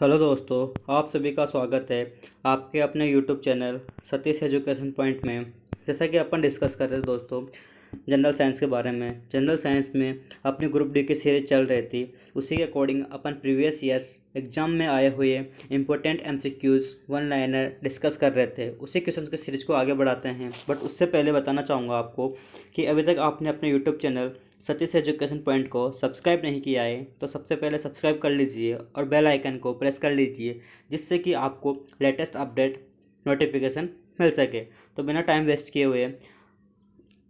Hello दोस्तों, आप सभी का स्वागत है आपके अपने YouTube channel Satish education point में। जैसा कि अपन डिस्कस कर रहे थे दोस्तों जनरल साइंस के बारे में। जनरल साइंस में अपनी ग्रुप डी की सीरीज चल रही थी, उसी के अकॉर्डिंग अपन प्रीवियस ईयर्स एग्जाम में आए हुए important MCQs one liner discuss कर रहे थे। उसी क्वेश्चन की सीरीज को आगे बढ़ाते हैं, बट उससे पहले बताना चाहूँगा आपको कि अभी तक आपने अपने YouTube channel Satish education point को सब्सक्राइब नहीं किया है तो सबसे पहले सब्सक्राइब कर लीजिए और बेल आइकन को प्रेस कर लीजिए, जिससे कि आपको लेटेस्ट अपडेट नोटिफिकेशन मिल सके। तो बिना टाइम वेस्ट किए हुए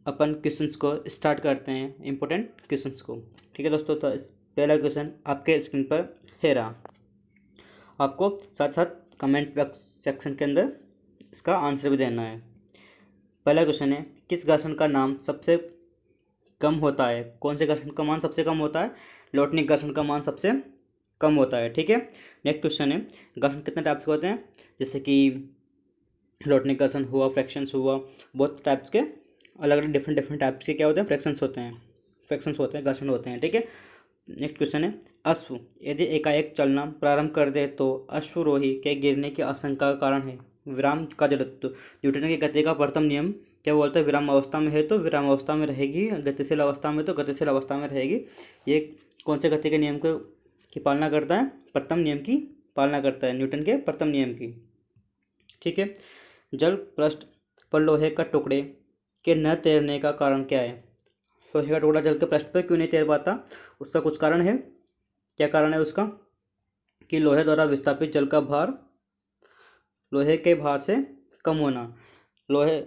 अपन क्वेश्चंस को स्टार्ट करते हैं, इंपॉर्टेंट क्वेश्चंस को। ठीक है दोस्तों, तो पहला क्वेश्चन आपके स्क्रीन पर है रहा। आपको साथ साथ कमेंट सेक्शन के अंदर इसका आंसर भी देना है। पहला क्वेश्चन है, किस घर्षण का नाम सबसे कम होता है? कौन से घर्षण का मान सबसे कम होता है? लोटनिक घर्षण का मान सबसे कम होता है। ठीक है, नेक्स्ट क्वेश्चन है, घर्षण कितने टाइप्स के होते हैं? जैसे कि लोटनिक घर्षण हुआ, फ्रैक्शंस हुआ, बहुत टाइप्स के अलग अलग डिफरेंट टाइप्स के क्या होते हैं? फ्रैक्शंस होते हैं, घर्षण होते हैं। ठीक है, नेक्स्ट क्वेश्चन है, अश्व यदि एकाएक चलना प्रारंभ कर दे तो अश्वरोही के गिरने की आशंका का कारण है। विराम का जड़त्व, न्यूटन की गति का प्रथम नियम क्या बोलता है? विराम अवस्था में है तो विराम अवस्था में रहेगी, गतिशील अवस्था में तो गतिशील अवस्था में रहेगी। ये कौन से गति के नियम को की पालना करता है? प्रथम नियम की पालना करता है, न्यूटन के प्रथम नियम की। ठीक है, जल पृष्ठ पर लोहे का टुकड़े के न तैरने का कारण क्या है? लोहे का टुकड़ा जल के पृष्ठ पर क्यों नहीं तैर पाता? उसका कुछ कारण है। क्या कारण है उसका? कि लोहे द्वारा विस्थापित जल का भार लोहे के भार से कम होना। लोहे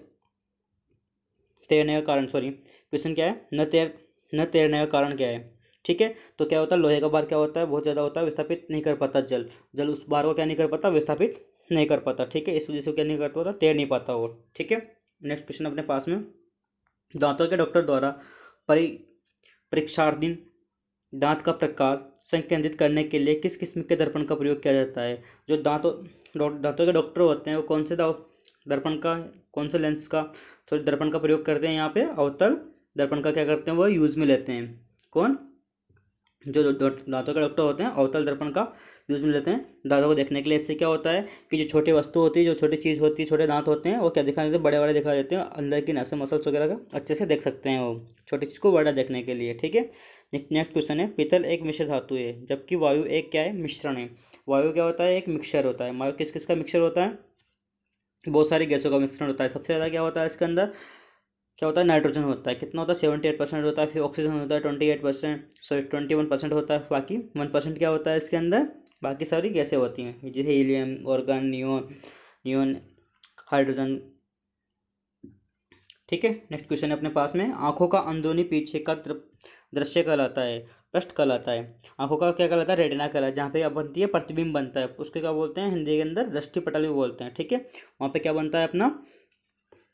तैरने का कारण, सॉरी क्वेश्चन क्या है, न तैरने का कारण क्या है? ठीक है, तो क्या होता है, लोहे का भार क्या होता है? बहुत ज़्यादा होता है, विस्थापित नहीं कर पाता जल उस भार को क्या नहीं कर पाता? विस्थापित नहीं कर पाता। ठीक है, इस वजह से क्या नहीं कर पाता? तैर नहीं पाता। और ठीक है, नेक्स्ट क्वेश्चन अपने पास में, दांतों के डॉक्टर द्वारा परी परीक्षाधीन दांत का प्रकाश संकेंद्रित करने के लिए किस किस्म के दर्पण का प्रयोग किया जाता है? जो दांतों के डॉक्टर होते हैं वो कौन से दर्पण का, कौन से लेंस का, तो दर्पण का प्रयोग करते हैं? यहाँ पे अवतल दर्पण का क्या करते हैं? वो यूज में लेते हैं। कौन? जो दांतों के डॉक्टर होते हैं अवतल दर्पण का यूज में लेते हैं दांतों को देखने के लिए। इससे क्या होता है कि जो छोटी वस्तु होती है, जो छोटी चीज़ होती है, छोटे दांत होते हैं, वो क्या दिखा देते हैं? बड़े बड़े दिखा देते हैं, अंदर की नसें मसल्स वगैरह का अच्छे से देख सकते हैं वो छोटी चीज़ को बड़ा देखने के लिए। ठीक है, नेक्स्ट क्वेश्चन है, पीतल एक मिश्र धातु है जबकि वायु एक क्या है? मिश्रण है। वायु क्या होता है? एक मिक्सचर होता है। वायु किस किस का मिक्सचर होता है? बहुत सारी गैसों का मिश्रण होता है। सबसे ज़्यादा क्या होता है इसके अंदर? क्या होता है? नाइट्रोजन होता है। कितना होता है? 78% होता है। फिर ऑक्सीजन होता है 28%, सॉरी 21% होता है। बाकी 1% क्या होता है इसके अंदर? बाकी सारी गैसें होती हैं, जैसे helium, organ, neon neon hydrogen. ठीक है, नेक्स्ट क्वेश्चन है अपने पास में, आंखों का अंदरूनी पीछे का दृश्य कहलाता है, पृष्ठ कहलाता है। आंखों का क्या कहलाता है? रेटिना कहलाता है। जहाँ पे क्या बनती है? प्रतिबिंब बनता है, उसके क्या बोलते हैं हिंदी के अंदर? दृष्टि पटल भी बोलते हैं। ठीक है, वहाँ पे क्या बनता है अपना,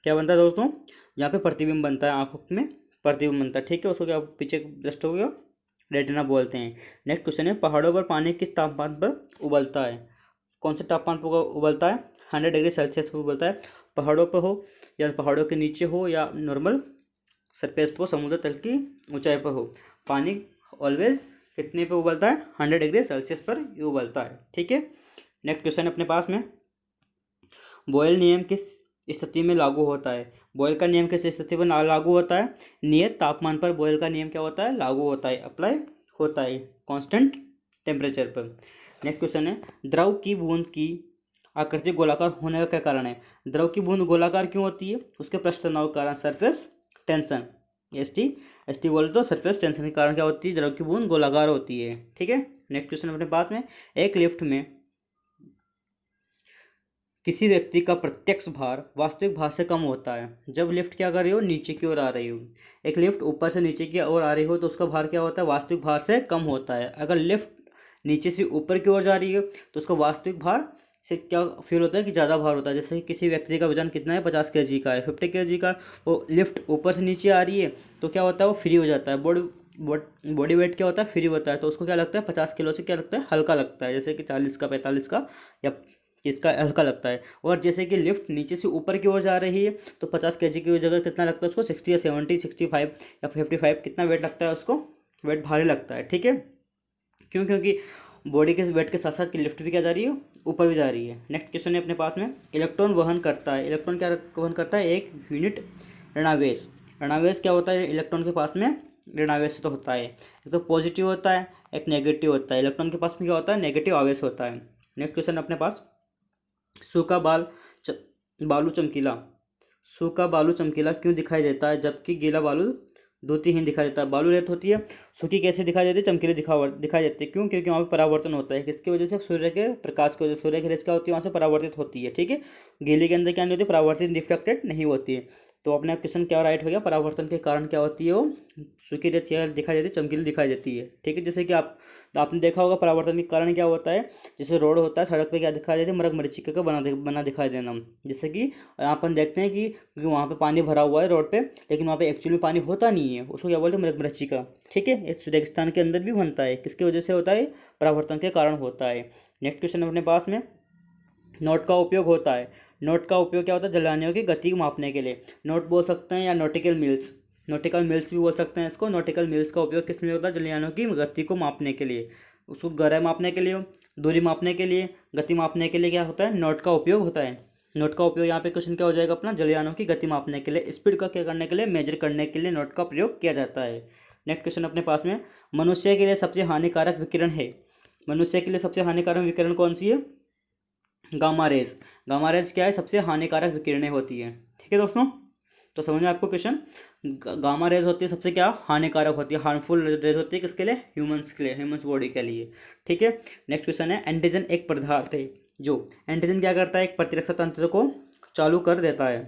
क्या बनता है दोस्तों? यहाँ पे प्रतिबिंब बनता है, आंखों में प्रतिबिंब बनता है। ठीक है, उसको क्या पीछे दृष्टि को क्या रेटिना बोलते हैं। नेक्स्ट क्वेश्चन है, पहाड़ों पर पानी किस तापमान पर उबलता है? कौन से तापमान पर उबलता है? 100 डिग्री सेल्सियस पर उबलता है। पहाड़ों पर हो या पहाड़ों के नीचे हो या नॉर्मल सरफेस पर, समुद्र तल की ऊंचाई पर हो, पानी ऑलवेज कितने पे उबलता है? 100 डिग्री सेल्सियस पर ही उबलता है। ठीक है, नेक्स्ट क्वेश्चन अपने पास में, बॉयल नियम किस स्थिति में लागू होता है? बॉयल का नियम किस स्थिति पर लागू होता है? नियत तापमान पर बॉयल का नियम क्या होता है? लागू होता है, अप्लाई होता है, कांस्टेंट टेम्परेचर पर। नेक्स्ट क्वेश्चन है, द्रव की बूंद की आकृति गोलाकार होने का क्या कारण है? द्रव की बूंद गोलाकार क्यों होती है? उसके पृष्ठ तनाव के कारण, सरफेस टेंशन। एस टी बोले तो सरफेस टेंशन के कारण क्या होती है? द्रव की बूंद गोलाकार होती है। ठीक है, नेक्स्ट क्वेश्चन अपने पास में, एक लिफ्ट में किसी व्यक्ति का प्रत्यक्ष भार वास्तविक भार से कम होता है जब लिफ्ट क्या कर रही हो? नीचे की ओर आ रही हो। एक लिफ्ट ऊपर से नीचे की ओर आ रही हो तो उसका भार क्या होता है? वास्तविक भार से कम होता है। अगर लिफ्ट नीचे से ऊपर की ओर जा रही है तो उसका वास्तविक भार से क्या फील होता है? कि ज़्यादा भार होता है। जैसे कि किसी व्यक्ति का वजन कितना है? 50 kg का है, 50 kg का, वो लिफ्ट ऊपर से नीचे आ रही है तो क्या होता है? वो फ्री हो जाता है, बॉडी वेट क्या होता है? फ्री होता है, तो उसको क्या लगता है? 50 किलो से क्या लगता है? हल्का लगता है, जैसे कि 40 का, 45 का, या इसका हल्का लगता है। और जैसे कि लिफ्ट नीचे से ऊपर की ओर जा रही है तो 50 kg की जगह कितना लगता है उसको? 60 या 70, 65 या 55, कितना वेट लगता है उसको? वेट भारी लगता है। ठीक है, क्यों? क्योंकि बॉडी के वेट के साथ साथ लिफ्ट भी क्या जा रही है, ऊपर भी जा रही है। नेक्स्ट क्वेश्चन है अपने पास में, इलेक्ट्रॉन वहन करता है। इलेक्ट्रॉन क्या वहन करता है, एक यूनिट ऋणावेश। ऋणावेश क्या होता है इलेक्ट्रॉन के पास में, ऋणावेश तो होता है, एक तो पॉजिटिव होता है, एक नेगेटिव होता है। इलेक्ट्रॉन के पास में क्या होता है, नेगेटिव आवेश होता है। नेक्स्ट क्वेश्चन अपने पास, सूखा बालू चमकीला। सूखा बालू चमकीला क्यों दिखाई देता है जबकि गीला बालू द्युतिहीन दिखाई देता है। बालू रेत होती है, सूखी कैसे दिखाई देती है, चमकीली दिखाई देती है। क्यों, क्योंकि वहाँ पे परावर्तन होता है। किसकी वजह से, सूर्य के प्रकाश की वजह से। सूर्य की रेस क्या होती है, वहाँ से परावर्तित होती है। ठीक है, गीले के अंदर क्या नहीं होती, परावर्तित, रिफ्लेक्टेड नहीं होती है। तो अपना क्वेश्चन क्या राइट हो गया, परावर्तन के कारण क्या होती है, वो सूखी रेत क्या दिखाई देती है, चमकीली दिखाई देती है। ठीक है, जैसे कि आपने देखा होगा परावर्तन के कारण क्या होता है, जैसे रोड होता है, सड़क पे क्या दिखाई देती है, मरक मरीचिका का बना दिखाई देना। जैसे कि यहाँ अपन देखते हैं कि वहाँ पे पानी भरा हुआ है रोड पे, लेकिन वहाँ पे एक्चुअली में पानी होता नहीं है, उसको क्या बोलते हैं, मरक मरीचिका। ठीक है, इस रेगिस्तान के अंदर भी बनता है, किसकी वजह से होता है, परावर्तन के कारण होता है। नेक्स्ट क्वेश्चन अपने पास में, नोट का उपयोग होता है। नोट का उपयोग क्या होता है, जलानियों की गति को मापने के लिए। नोट बोल सकते हैं या नोटिकल मिल्स, नोटिकल मिल्स भी बोल सकते हैं इसको। नोटिकल मिल्स का उपयोग किस में होता है, जलानियों की गति को मापने के लिए, उसको गहराई मापने के लिए, दूरी मापने के लिए, गति मापने के लिए क्या होता है, नोट का उपयोग होता है। नोट का उपयोग यहाँ पे क्वेश्चन क्या हो जाएगा अपना, जलयानों की गति मापने के लिए, स्पीड का क्या करने के लिए, मेजर करने के लिए नोट का प्रयोग किया जाता है। नेक्स्ट क्वेश्चन अपने पास में, मनुष्य के लिए सबसे हानिकारक विकिरण है। मनुष्य के लिए सबसे हानिकारक विकिरण कौन सी है, गामा रेज। गामा रेज क्या है, सबसे हानिकारक विकिरणें होती है। ठीक है दोस्तों, तो समझ में आपको क्वेश्चन, गामा रेज होती है सबसे क्या हानिकारक होती है, हार्मफुल रेज होती है किसके लिए, ह्यूमंस के लिए, ह्यूमंस बॉडी के लिए। ठीक है, नेक्स्ट क्वेश्चन है, एंटीजन एक पदार्थ है जो, एंटीजन क्या करता है, एक प्रतिरक्षा तंत्र को चालू कर देता है।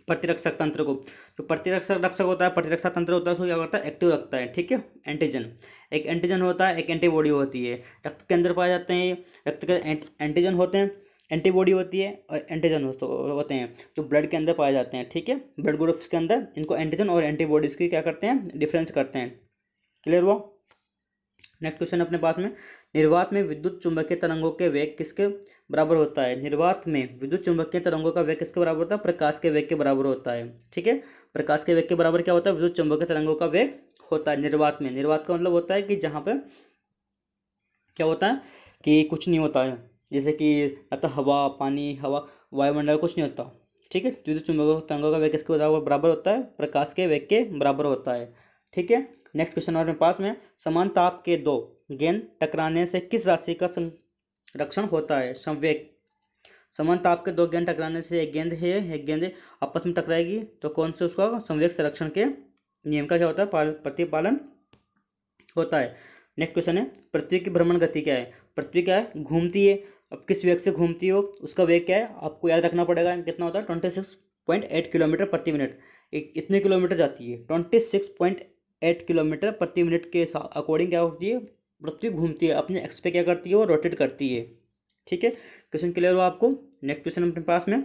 प्रतिरक्षक तंत्र को, जो प्रतिरक्षक होता है, प्रतिरक्षा तंत्र होता है, उसको क्या करता है, एक्टिव रखता है। ठीक है, एंटीजन, एक एंटीजन होता है, एक एंटीबॉडी होती है। रक्त के अंदर पाए जाते हैं, रक्त के एंटीजन होते हैं, एंटीबॉडी होती है, और एंटीजन होते हैं जो ब्लड के अंदर पाए जाते हैं। ठीक है, ब्लड ग्रुप्स के अंदर इनको एंटीजन और एंटीबॉडीज की क्या करते हैं, डिफरेंस करते हैं। क्लियर हुआ। नेक्स्ट क्वेश्चन अपने पास में, निर्वात में विद्युत चुंबकीय तरंगों के वेग किसके बराबर होता है। निर्वात में विद्युत चुंबकीय तरंगों का वेग किसके बराबर होता है, प्रकाश के वेग के बराबर होता है। ठीक है, प्रकाश के वेग के बराबर क्या होता है, विद्युत चुंबकीय तरंगों का वेग होता है निर्वात में। निर्वात का मतलब होता है कि जहाँ पे क्या होता है कि कुछ नहीं होता है, जैसे कि या तो हवा, पानी, हवा, वायुमंडल, कुछ नहीं होता। ठीक है, विद्युत चुंबकीय तरंगों का वेग किसके बराबर होता है, प्रकाश के वेग के बराबर होता है। ठीक है, नेक्स्ट क्वेश्चन हमारे पास में, समान ताप के दो गेंद टकराने से किस राशि का संरक्षण होता है, संवेग। समान ताप के दो गेंद टकराने से एक गेंद आपस में टकराएगी तो कौन से उसका संवेग संरक्षण के नियम का क्या होता है, प्रतिपालन होता है। नेक्स्ट क्वेश्चन है, पृथ्वी की भ्रमण गति क्या है। पृथ्वी क्या है, घूमती है, अब किस वेग से घूमती हो, उसका वेग क्या है, आपको याद रखना पड़ेगा, कितना होता है, 26.8 किलोमीटर प्रति मिनट। इतने किलोमीटर जाती है, 26.8 किलोमीटर प्रति मिनट के अकॉर्डिंग क्या होती है, पृथ्वी घूमती है, अपने एक्स पे क्या करती है, वो रोटेट करती है। ठीक है, क्वेश्चन क्लियर हुआ आपको। नेक्स्ट क्वेश्चन अपने पास में,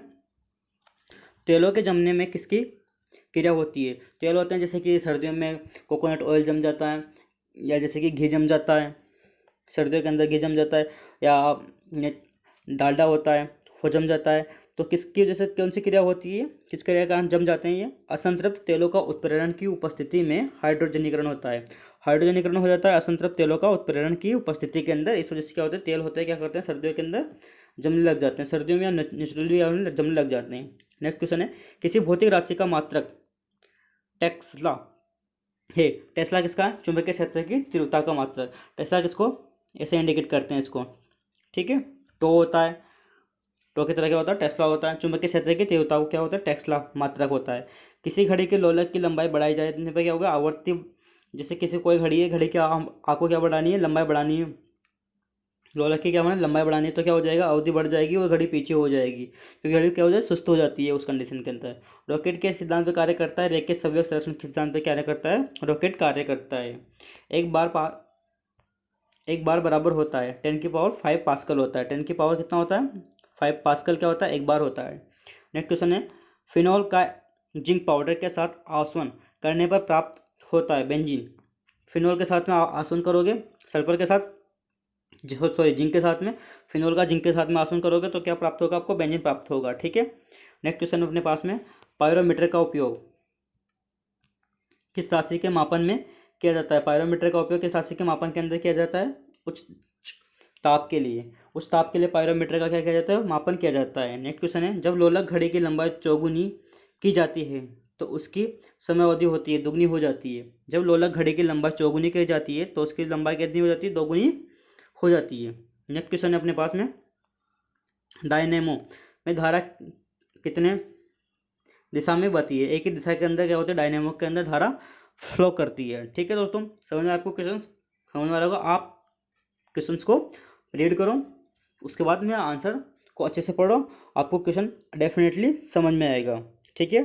तेलों के जमने में किसकी क्रिया होती है। तेल होते हैं, जैसे कि सर्दियों में कोकोनट ऑयल जम जाता है, या जैसे कि घी जम जाता है, सर्दियों के अंदर घी जम जाता है, या डालडा होता है वो जम जाता है। तो किसकी वजह से कौन सी क्रिया होती है, किस क्रिया के कारण जम जाते हैं ये, असंतृप्त तेलों का उत्प्रेरण की उपस्थिति में हाइड्रोजनीकरण होता है। हाइड्रोजनीकरण हो जाता है असंतृप्त तेलों का उत्प्रेरण की उपस्थिति के अंदर। इस वजह से क्या होता है, तेल होते हैं क्या करते हैं, सर्दियों के अंदर जमने लग जाते हैं, सर्दियों में या नेचुरली जमने लग जाते हैं। नेक्स्ट क्वेश्चन है, किसी भौतिक राशि का मात्रक टेस्ला है। टेस्ला किसका है, चुंबकीय क्षेत्र की तीव्रता का मात्रक। टेस्ला किसको ऐसे इंडिकेट करते हैं इसको। ठीक है, टो होता है, टो की तरह क्या होता है, टेस्ला होता है। चुंबकीय क्षेत्र की तीव्रता को क्या होता है, टेस्ला मात्रक होता है। किसी घड़ी के लोलक की लंबाई बढ़ाई जाए तो क्या होगा, आवर्ती, जैसे किसी कोई घड़ी है, घड़ी की आपको क्या बढ़ानी है, लंबाई बढ़ानी है, लोलक की क्या होना, लंबाई बढ़ानी है, तो क्या हो जाएगा, अवधि बढ़ जाएगी, वो घड़ी पीछे हो जाएगी, क्योंकि घड़ी क्या हो जाए, सुस्त हो जाती है उस कंडीशन के अंदर। रॉकेट के सिद्धांत पे कार्य करता है, रैकेट संवेग संरक्षण के सिद्धांत पे कार्य करता है, रॉकेट कार्य करता है। एक बार एक बार बराबर होता है 10⁵ पास्कल होता है। 10 कितना होता है, 5 पास्कल क्या होता है, एक बार होता है। नेक्स्ट क्वेश्चन है, फिनॉल का जिंक पाउडर के साथ आसवन करने पर प्राप्त होता है बेंजीन। फिनॉल के साथ में आसवन करोगे, सल्फर के साथ, सॉरी जिंक के साथ में, फिनॉल का जिंक के साथ में आसवन करोगे तो क्या प्राप्त होगा, आपको बेंजीन प्राप्त होगा। ठीक है, नेक्स्ट क्वेश्चन अपने पास में, पायरोमीटर का उपयोग किस राशि के मापन में किया जाता है। पायरोमीटर का उपयोग किस राशि के मापन के अंदर किया जाता है, उच्च ताप के लिए, उस ताप के लिए पायरोमीटर का क्या किया जाता है, मापन किया जाता है। नेक्स्ट क्वेश्चन है, जब लोलक घड़ी की लंबाई चौगुनी की जाती है तो उसकी समय अवधि होती है दुगनी हो जाती है। जब लोलक घड़ी की लंबाई चौगुनी की जाती है तो उसकी लंबाई कितनी हो जाती है, दोगुनी हो जाती है। नेक्स्ट क्वेश्चन है अपने पास में, डायनेमो में धारा कितने दिशा में बहती है, एक ही दिशा के अंदर क्या होता है, डायनेमो के अंदर धारा फ्लो करती है। ठीक है दोस्तों, समझ में आपको क्वेश्चन समझ में आ रहा होगा। आप क्वेश्चंस को रीड करो, उसके बाद में आंसर को अच्छे से पढ़ो, आपको क्वेश्चन डेफिनेटली समझ में आएगा। ठीक है,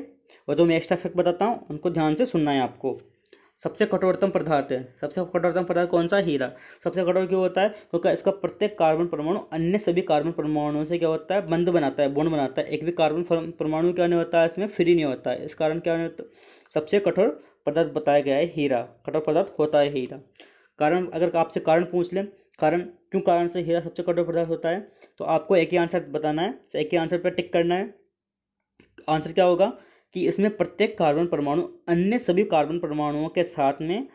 और तो मैं एक्स्ट्रा फैक्ट बताता हूँ, उनको ध्यान से सुनना है आपको। सबसे कठोरतम पदार्थ है, सबसे कठोरतम पदार्थ कौन सा, हीरा। सबसे कठोर क्यों होता है, क्योंकि इसका प्रत्येक कार्बन परमाणु अन्य सभी कार्बन परमाणुओं से क्या होता है, बंध बनाता है, बॉन्ड बनाता है। एक भी कार्बन परमाणु क्या नहीं होता है इसमें, फ्री नहीं होता है। इस कारण क्या नहीं होता, सबसे कठोर पदार्थ बताया गया है हीरा, कठोर पदार्थ होता है हीरा। कारण अगर आपसे कारण पूछ ले, कारण क्यों, कारण से हीरा सबसे कठोर पदार्थ होता है, तो आपको एक ही आंसर बताना है, एक ही आंसर पर टिक करना है। आंसर क्या होगा कि इसमें प्रत्येक कार्बन परमाणु अन्य सभी कार्बन परमाणुओं के साथ में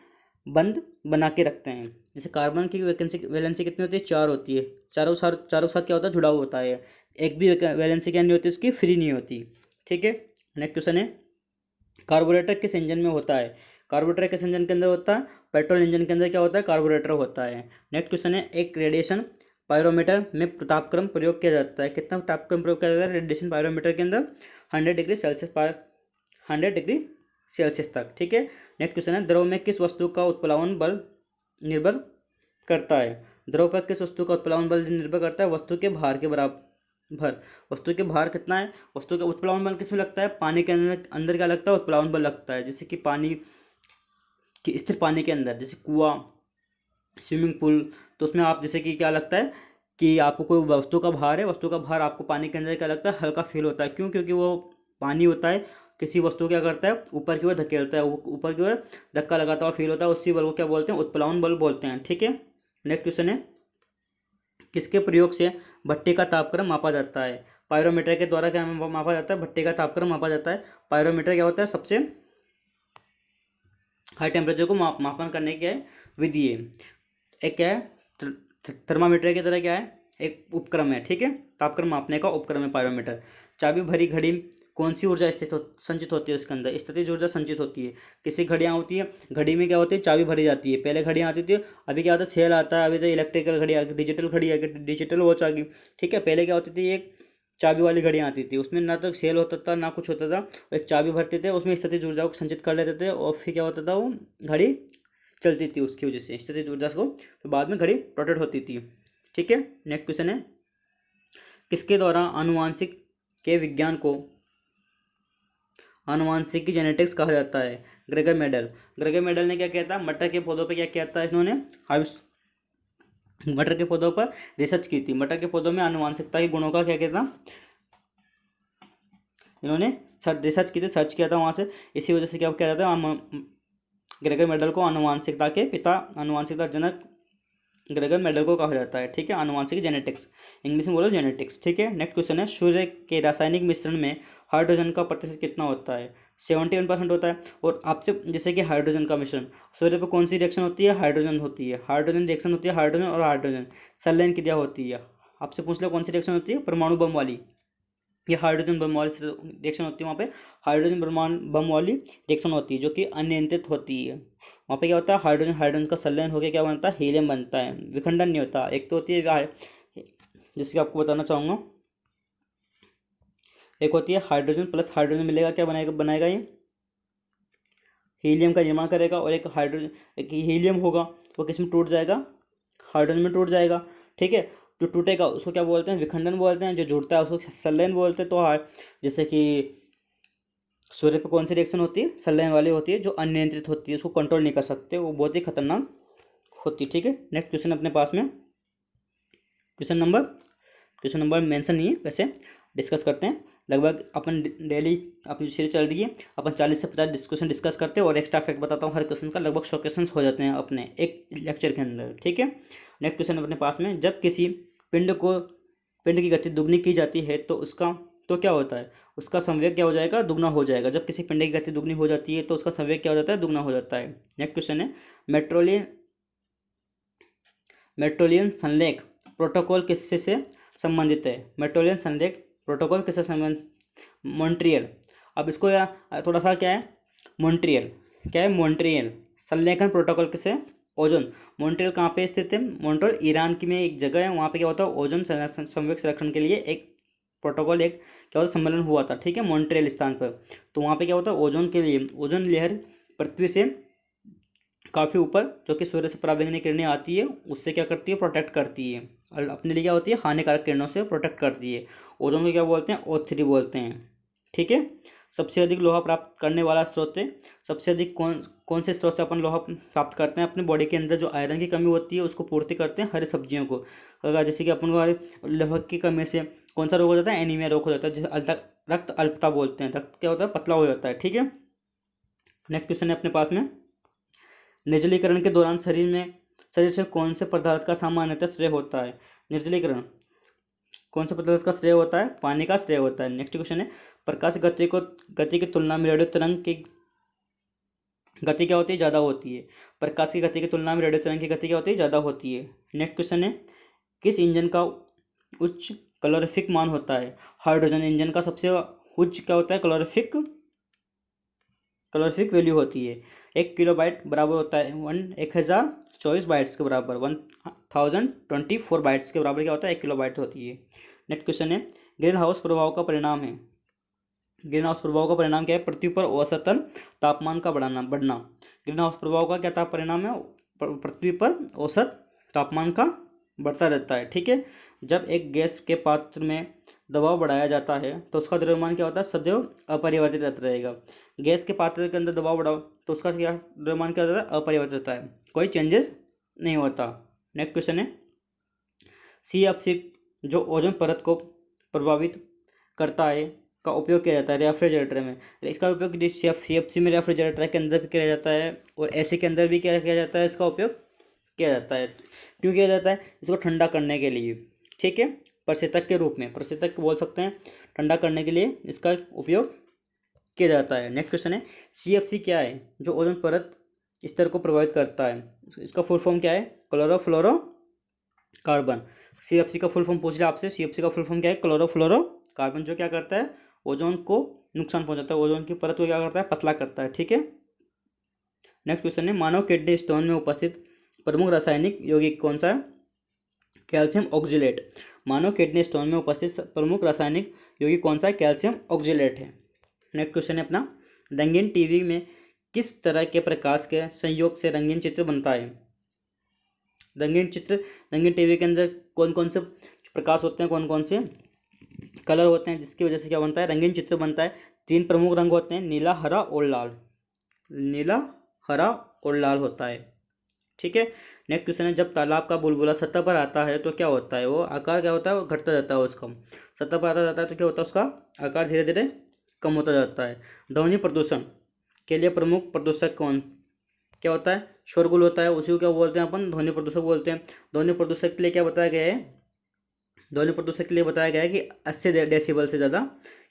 बंध बना के रखते हैं। जैसे कार्बन की वैलेंसी कितनी होती है, 4 होती है, चारों साथ क्या होता है, जुड़ा हुआ होता है। एक भी वैलेंसी क्या नहीं होती उसकी, फ्री नहीं होती। ठीक है, नेक्स्ट क्वेश्चन है, कार्बोरेटर किस इंजन में होता है। कार्बोरेटर किस इंजन के अंदर होता है, पेट्रोल इंजन के अंदर क्या होता है, कार्बोरेटर होता है। नेक्स्ट क्वेश्चन है, एक रेडिएशन पायरोमीटर में तापक्रम प्रयोग किया जाता है, कितना तापक्रम प्रयोग किया जाता है रेडिएशन पायरोमीटर के अंदर, 100 डिग्री सेल्सियस 100 डिग्री सेल्सियस तक। ठीक है, नेक्स्ट क्वेश्चन है, द्रव में किस वस्तु का उत्प्लावन बल निर्भर करता है। द्रव पर किस वस्तु का उत्प्लावन बल निर्भर करता है, वस्तु के भार के बराबर। वस्तु के भार कितना है, वस्तु का उत्प्लावन बल किसमें लगता है, पानी के अंदर अंदर क्या लगता है, उत्प्लावन बल लगता है। जैसे कि पानी कि स्थिर पानी के अंदर, जैसे कुआं, स्विमिंग पूल, तो उसमें आप जैसे कि क्या लगता है कि आपको कोई वस्तु का भार है, वस्तु का भार आपको पानी के अंदर क्या लगता है, हल्का फील होता है। क्यों, क्योंकि वो पानी होता है, किसी वस्तु क्या करता है, ऊपर की ओर धकेलता है, वो ऊपर की ओर धक्का लगाता हुआ फील होता है, उसी बल को क्या बोलते हैं, उत्प्लावन बल बोलते हैं। ठीक है, नेक्स्ट क्वेश्चन है, किसके प्रयोग से भट्टी का तापक्रम मापा जाता है। पायरोमीटर के द्वारा क्या मापा जाता है, भट्टी का तापक्रम मापा जाता है। पायरोमीटर क्या होता है, सबसे हाई टेम्परेचर को मापन करने की विधि है। एक क्या है, थर्मामीटर की तरह क्या है, एक उपक्रम है। ठीक है, तापक्रम मापने का उपक्रम है पायरोमीटर। चाबी भरी घड़ी कौन सी ऊर्जा संचित होती है उसके अंदर, स्थितिज ऊर्जा संचित होती है। किसी घड़ियाँ होती है, घड़ी में क्या होती है, चाबी भरी जाती है। पहले घड़ियाँ आती थी, अभी क्या होता है, सेल आता है, अभी तो इलेक्ट्रिकल घड़ी आ गई, डिजिटल घड़ी आ गई, डिजिटल वॉच आ गई। ठीक है, पहले क्या होती थी, एक चाबी वाली घड़ियाँ आती थी, उसमें ना तो सेल होता था ना कुछ होता था, एक चाबी भरते थे, उसमें स्थितिज ऊर्जा को संचित कर लेते थे, और फिर क्या होता था, वो घड़ी चलती थी उसकी वजह से, स्थितिज ऊर्जा को, फिर बाद में घड़ी रोटेट होती थी। ठीक है, नेक्स्ट क्वेश्चन है, किसके द्वारा आनुवांशिक के विज्ञान को आनुवांशिकी जेनेटिक्स कहा जाता है। Gregor medal. ग्रेगर मेडल ने क्या किया था, मटर के पौधों पर क्या किया था इन्होंने, मटर के पौधों पर रिसर्च की थी। मटर के पौधों में आनुवांशिकता के गुणों का क्या किया था, इन्होंने रिसर्च की थी, सर्च किया था वहाँ से। इसी वजह से क्या किया जाता है, ग्रेगर मेडल को आनुवांशिकता के पिता, आनुवांशिकता जनक ग्रेगर मेडल को कहा जाता है। ठीक है, आनुवांशिक जेनेटिक्स, इंग्लिश में बोलो जेनेटिक्स। ठीक है, नेक्स्ट क्वेश्चन है, सूर्य के रासायनिक मिश्रण में हाइड्रोजन का प्रतिशत कितना होता है। 71% होता है। और आपसे जैसे कि हाइड्रोजन का मिश्रण, सूर्य पर कौन सी रिएक्शन होती है, हाइड्रोजन होती है, हाइड्रोजन रिएक्शन होती है, हाइड्रोजन और हाइड्रोजन संलयन क्रिया होती है। आपसे पूछ लो कौन सी रिएक्शन होती है, परमाणु बम वाली, ये हाइड्रोजन बम वाली रिएक्शन होती है। वहाँ पे हाइड्रोजन बम वाली रिएक्शन होती है, जो कि अनियंत्रित होती है। वहाँ पे क्या होता है, हाइड्रोजन हाइड्रोजन का संलयन होकर क्या बनता है, हीलियम बनता है, विखंडन नहीं होता। एक तो होती है, जैसे कि आपको बताना चाहूँगा, एक होती है हाइड्रोजन प्लस हाइड्रोजन मिलेगा, क्या बनाएगा ये हीलियम का निर्माण करेगा। और एक हाइड्रोजन, एक हीलियम होगा, वो किस में टूट जाएगा, हाइड्रोजन में टूट जाएगा। ठीक है, जो टूटेगा उसको क्या बोलते हैं, विखंडन बोलते हैं, जो जुड़ता है उसको संलयन बोलते हैं। तो जैसे कि सूर्य पर कौन सी रिएक्शन होती है, संलयन वाली होती है, जो अनियंत्रित होती है, उसको कंट्रोल नहीं कर सकते, वो बहुत ही खतरनाक होती है। ठीक है, नेक्स्ट क्वेश्चन अपने पास में, क्वेश्चन नंबर मेंशन नहीं है, वैसे डिस्कस करते हैं। लगभग अपन डेली अपनी सीरीज चल रही है, अपन 40 से 50 क्वेश्चन डिस्कस करते हैं, और एक्स्ट्रा फैक्ट बताता हूँ हर क्वेश्चन का। लगभग 100 क्वेश्चन हो जाते हैं अपने एक लेक्चर के अंदर। ठीक है, नेक्स्ट क्वेश्चन अपने पास में, जब किसी पिंड की गति दुगनी की जाती है तो उसका तो क्या होता है, उसका संवेग क्या हो जाएगा, दुगना हो जाएगा। जब किसी पिंड की गति दुगनी हो जाती है तो उसका संवेग क्या हो जाता है, दुगना हो जाता है। नेक्स्ट क्वेश्चन है, मेट्रोलियन संलेख प्रोटोकॉल किससे से संबंधित है? मेटोलियन संदेश प्रोटोकॉल किससे संबंधित? मॉन्ट्रियल। अब इसको थोड़ा सा क्या है, मॉन्ट्रियल क्या है, मॉन्ट्रियल संलेखन प्रोटोकॉल किसे? ओजोन। मॉन्ट्रियल कहाँ पे स्थित है? मॉन्ट्रियल ईरान की में एक जगह है, वहाँ पे क्या होता है, ओजोन संवेग संरक्षण के लिए एक प्रोटोकॉल, एक क्या होता है, सम्मेलन हुआ था, ठीक है, मॉन्ट्रियल स्थान पर। तो वहाँ पे क्या होता है, ओजोन के लिए, ओजोन लेयर पृथ्वी से काफ़ी ऊपर, जो कि सूर्य से पराबैंगनी किरणें आती है, उससे क्या करती है, प्रोटेक्ट करती है, और अपने लिए क्या होती है, हानिकारक किरणों से प्रोटेक्ट करती है। ओजोन को क्या बोलते हैं? O3 बोलते हैं, ठीक है। सबसे अधिक लोहा प्राप्त करने वाला स्रोत है, सबसे अधिक कौन कौन से स्रोत से अपन लोहा प्राप्त करते हैं? अपने बॉडी के अंदर जो आयरन की कमी होती है उसको पूर्ति करते हैं हरी सब्जियों को। अगर जैसे कि अपन को लोहा की कमी से कौन सा रोग हो जाता है? एनीमिया रोग हो जाता है, जिसे रक्त अल्पता बोलते हैं, रक्त क्या होता है, पतला हो जाता है, ठीक है। नेक्स्ट क्वेश्चन है अपने पास में, निर्जलीकरण के दौरान शरीर से कौन से पदार्थ का सामान्यतः श्रेय होता है? निर्जलीकरण कौन से पदार्थ का श्रेय होता है? पानी का श्रेय होता है। नेक्स्ट क्वेश्चन है, प्रकाश गति की तुलना में रेडियो तरंग की गति क्या होती है? ज़्यादा होती है। प्रकाश की गति की तुलना में रेडियो तरंग की गति क्या होती है? ज़्यादा होती है। नेक्स्ट क्वेश्चन है, किस इंजन का उच्च कैलोरीफिक मान होता है? हाइड्रोजन इंजन का सबसे उच्च क्या होता है? कैलोरीफिक वैल्यू होती है। 1 किलोबाइट बराबर होता है 1024 बाइट्स के बराबर, 1024 बाइट्स के बराबर क्या होता है? 1 किलोबाइट होती है। नेक्स्ट क्वेश्चन है, ग्रीन हाउस प्रभाव का परिणाम है, ग्रीन हाउस प्रभाव का परिणाम क्या है? पृथ्वी पर औसतन तापमान का बढ़ना। ग्रीन हाउस प्रभाव का क्या परिणाम है? पृथ्वी पर औसत तापमान का बढ़ता रहता है, ठीक है। जब एक गैस के पात्र में दबाव बढ़ाया जाता है तो उसका द्रव्यमान क्या होता है? सदैव अपरिवर्तित रहता रहेगा। गैस के पात्र के अंदर दबाव बढ़ाओ तो उसका क्या द्रव्यमान क्या होता है? अपरिवर्तित रहता है, कोई चेंजेस नहीं होता। नेक्स्ट क्वेश्चन है, CFC जो ओजोन परत को प्रभावित करता है का उपयोग किया जाता है रेफ्रिजरेटर में। इसका उपयोग CFC में रेफ्रिजरेटर के अंदर भी किया जाता है और एसी के अंदर भी क्या किया जाता है? इसका उपयोग किया जाता है। क्यों किया जाता है? इसको ठंडा करने के लिए, ठीक है, प्रशीतक के रूप में, प्रशीतक बोल सकते हैं, ठंडा करने के लिए इसका उपयोग किया जाता है। नेक्स्ट क्वेश्चन है, CFC क्या है जो ओजोन परत स्तर को प्रभावित करता है? इसका फुल फॉर्म क्या है? Chlorofluoro carbon. CFC का फुल फॉर्म पूछ लिया आपसे, CFC का फुल फॉर्म क्या है? क्लोरोफ्लोरो कार्बन, जो क्या करता है? ओजोन को नुकसान पहुंचाता है, ओजोन की परत को क्या करता है? पतला करता है, ठीक है। नेक्स्ट क्वेश्चन है, मानव किडनी स्टोन में उपस्थित प्रमुख रासायनिक यौगिक कौन सा है? Calcium oxalate. मानव किडनी स्टोन में उपस्थित प्रमुख रासायनिक यौगिक कौन सा है? कैल्शियम ऑक्जेलेट है। नेक्स्ट क्वेश्चन है अपना, रंगीन टीवी में किस तरह के प्रकाश के संयोग से रंगीन चित्र बनता है? रंगीन टीवी के अंदर कौन कौन से प्रकाश होते हैं, कौन कौन से कलर होते हैं, जिसकी वजह से क्या बनता है? रंगीन चित्र बनता है। 3 प्रमुख रंग होते हैं, नीला, हरा और लाल। नीला, हरा और लाल होता है, ठीक है। नेक्स्ट क्वेश्चन है, जब तालाब का बुलबुला सतह पर आता है तो क्या होता है? वो आकार क्या होता है? वो घटता जाता है उसका, सतह पर आता जाता है तो क्या होता है? उसका आकार धीरे धीरे कम होता जाता है। ध्वनि प्रदूषण के लिए प्रमुख प्रदूषक कौन क्या होता है? शोरगुल होता है, उसी को क्या बोलते हैं अपन? ध्वनि प्रदूषक बोलते हैं। ध्वनि प्रदूषक के लिए क्या बताया गया है? ध्वनि प्रदूषक के लिए बताया गया है कि 80 डेसिबल से ज़्यादा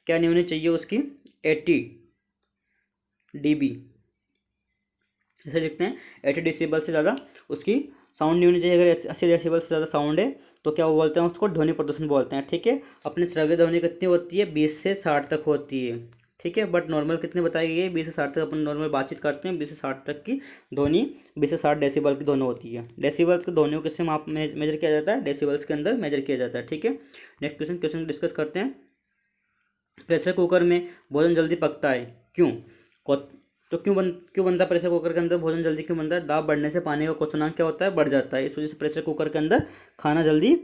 क्या नहीं होनी चाहिए उसकी? 80 dB, जैसे लिखते हैं 80 डेसिबल से ज़्यादा उसकी साउंड नहीं होनी चाहिए। अगर 80 डेसिबल से ज़्यादा साउंड है तो क्या वो बोलते हैं? उसको ध्वनि प्रदूषण बोलते हैं, ठीक है। अपनी श्रव्य ध्वनि कितनी होती है? 20 से 60 तक होती है, ठीक है। बट नॉर्मल कितनी बताई गई है? 20 से 60 तक अपन नॉर्मल बातचीत करते हैं, 20 से 60 तक की ध्वनि, 20 से 60 डेसिबल की ध्वनि होती है। डेसिबल्स की ध्वनियों किससे मेजर किया जाता है? डेसिबल्स के अंदर मेजर किया जाता है, ठीक है। नेक्स्ट क्वेश्चन डिस्कस करते हैं, प्रेशर कुकर में भोजन जल्दी पकता है, क्यों? तो क्यों बनता है प्रेशर कुकर के अंदर भोजन जल्दी क्यों बनता है? दाब बढ़ने से पानी का क्वथनांक क्या होता है? बढ़ जाता है, इस वजह से प्रेशर कुकर के अंदर खाना जल्दी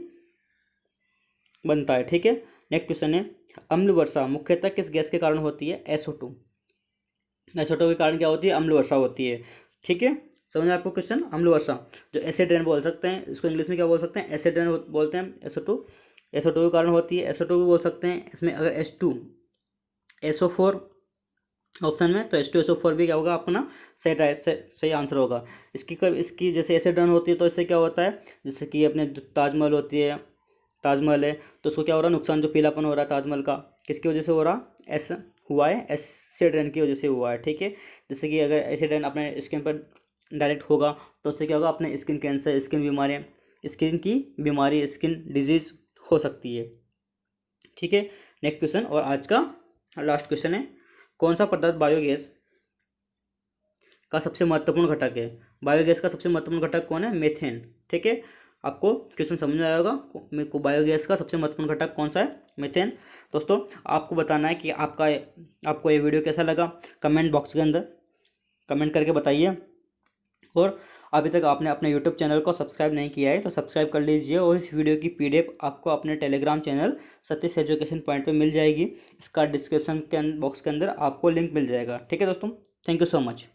बनता है, ठीक है। नेक्स्ट क्वेश्चन है, अम्ल वर्षा मुख्यतः किस गैस के कारण होती है? SO2। SO2 के कारण क्या होती है? अम्ल वर्षा होती है, ठीक है। समझ आपको क्वेश्चन? अम्ल वर्षा, जो एसिड रेन बोल सकते हैं, इसको इंग्लिश में क्या बोल सकते हैं? एसिड रेन बोलते हैं। SO2 के कारण होती है, SO2 भी बोल सकते हैं। इसमें अगर H2 SO4 ऑप्शन में, तो H2SO4 भी क्या होगा अपना? सही आंसर होगा। इसकी जैसे एसिड रन होती है तो इससे क्या होता है? जैसे कि अपने ताजमहल होती है, ताजमहल है तो उसको क्या हो रहा है? नुकसान, जो पीलापन हो रहा है ताजमहल का, किसकी वजह से हो रहा? हुआ है एसिड रेन की वजह से हुआ है, ठीक है। जैसे कि अगर एसिड रेन अपने स्किन पर डायरेक्ट होगा तो उससे क्या होगा? अपने स्किन कैंसर, स्किन बीमारियाँ स्किन की बीमारी, स्किन डिजीज हो सकती है। ठीक है, नेक्स्ट क्वेश्चन और आज का लास्ट क्वेश्चन है, कौन सा पदार्थ बायोगैस का सबसे महत्वपूर्ण घटक है? बायोगैस का सबसे महत्वपूर्ण घटक कौन है? मीथेन। ठीक है, आपको क्वेश्चन समझ में आया होगा। मेरे को बायोगैस का सबसे महत्वपूर्ण घटक कौन सा है? मीथेन। दोस्तों, आपको बताना है कि आपको ये वीडियो कैसा लगा, कमेंट बॉक्स के अंदर कमेंट करके बताइए। और अभी तक आपने अपने यूट्यूब चैनल को सब्सक्राइब नहीं किया है तो सब्सक्राइब कर लीजिए, और इस वीडियो की पीडीएफ आपको अपने Telegram channel Satish education point पे मिल जाएगी। इसका डिस्क्रिप्शन के बॉक्स के अंदर आपको लिंक मिल जाएगा। ठीक है दोस्तों, थैंक यू सो मच।